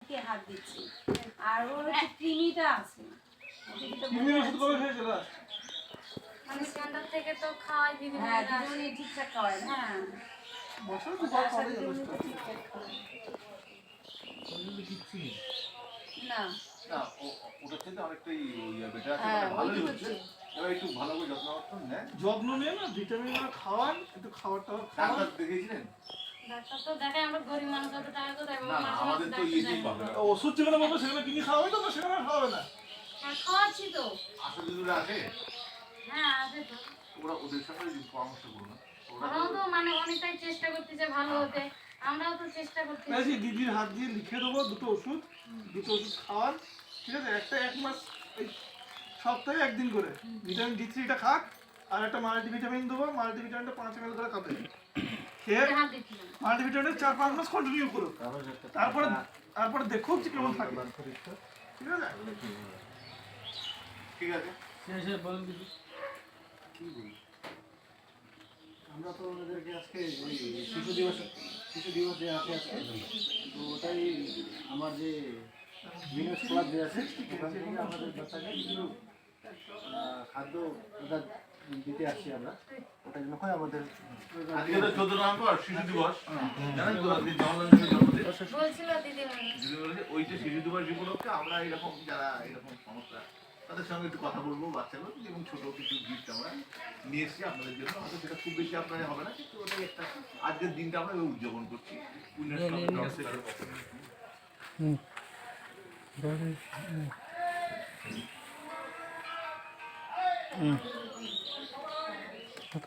দিকে হাত দিচ্ছি। আর ওর হচ্ছে কৃমিটা আছে। মানে সেন্টার থেকে তো খাওয়াই দিবি। হ্যাঁ, দিদিমণি ঠিকঠাক খাওয়ায় না। হ্যাঁ, বছরে দুবার খাওয়ালে দিদিমণি যথেষ্ট। তো ঠিকঠাক খাওয়ায়। না, না, ওটা থেকে অনেকটাই বেটার আছে, হ্যাঁ, ভালোই ওইটুকু হচ্ছে। হচ্ছে। এবার একটু ভালো করে যত্ন নেন। যত্ন নিয়ে না, ভিটামিন খাওয়ান, একটু খাবারটা খাওয়ান। ডাক্তার দেখিয়েছিলেন? ডাক্তার তো দেখায়, আমরা গরিব মানুষ অত টাকা কোথায় পাবো? না, মাসে আমাদের মাসে তো ডাক্তার ইয়েতেই দেখাই। পাবে না। ওষুধ যেখানে পাবো সেখানে কিনে খাওয়াবে তো, না সেখানে খাওয়াবে না। হ্যাঁ, খাওয়াচ্ছি তো। আসলে যদি আসে, হ্যাঁ, আছে তো। ওদের সঙ্গে পরামর্শ করুন। ওরাও তো মানে অনেকটাই চেষ্টা করতেছে ভালো হতে, আমরাও তো চেষ্টা এই করতেছি। যে দিদির হাত দিয়ে লিখে দেবো দুটো ওষুধ খাওয়ান, ঠিক আছে? এক মাস, এই সপ্তাহে একদিন করে ভিটামিন D3টা খাক, আর একটা মাল্টিভিটামিন দেবো, মাল্টিভিটামিনটা 5 ml করে খাবে। খেয়ে হাত দিচ্ছিলাম। মাল্টিভিটামিন 4-5 মাস কন্টিনিউ করো, তারপরে দেখো যে কেমন থাকে, ঠিক আছে? ঠিক আছে। আমরা তো ওদেরকে আজকে ওই শিশু দিবস যে আছে আজকে, তো ওটাই আমার যে বিনোদ ক্লাব যে আছে ওখান থেকে আমাদের বাচ্চাকে কিছু খাদ্য ওটা দিতে আসছি আমরা, ওটার জন্য হয় আমাদের আজকে তো 14 নভেম্বর শিশু দিবস, জানেন তো? আজকে জওহরলাল নেহরুর জন্মদিন। বলছিল দিদিমণি। দিদি বলেছে, ওই যে শিশু দিবস উপলক্ষে আমরা এরকম যারা এরকম সমস্যা তাদের সঙ্গে একটু কথা বলবো, বাচ্চাগুলো এবং ছোট কিছু গিফট আমরা নিয়ে এসেছি আপনাদের জন্য। হয়তো সেটা খুব বেশি আপনার হবে না, কিন্তু ওটাই একটা আজকের দিনটা আমরা উদযাপন করছি পুণ্যের সঙ্গে।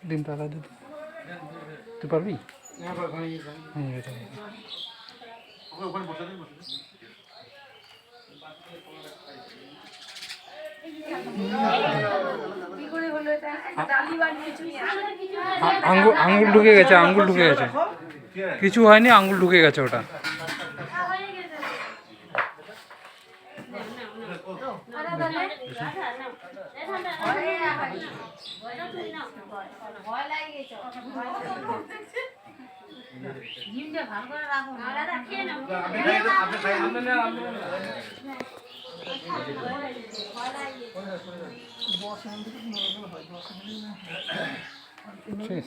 ডিম টাকা দিতে তুই পারবি? ওখানে বসে দিন, বসে দিন। কি করে হলো এটা? ডালি বানিয়েছি। আঙ্গুল ঢুকে গেছে, আঙ্গুল ঢুকে গেছে, কিছু হয়নি, আঙ্গুল ঢুকে গেছে ওটা। হয়ে গেছে। ভয় লাগে গেছে। জিমটা ভালো করে রাখো না। খেয়ে নাও। আপনি খাইয়ে দেন, আপনি খাইয়ে দেন। ভয় লাগে গেছে। ঠিক।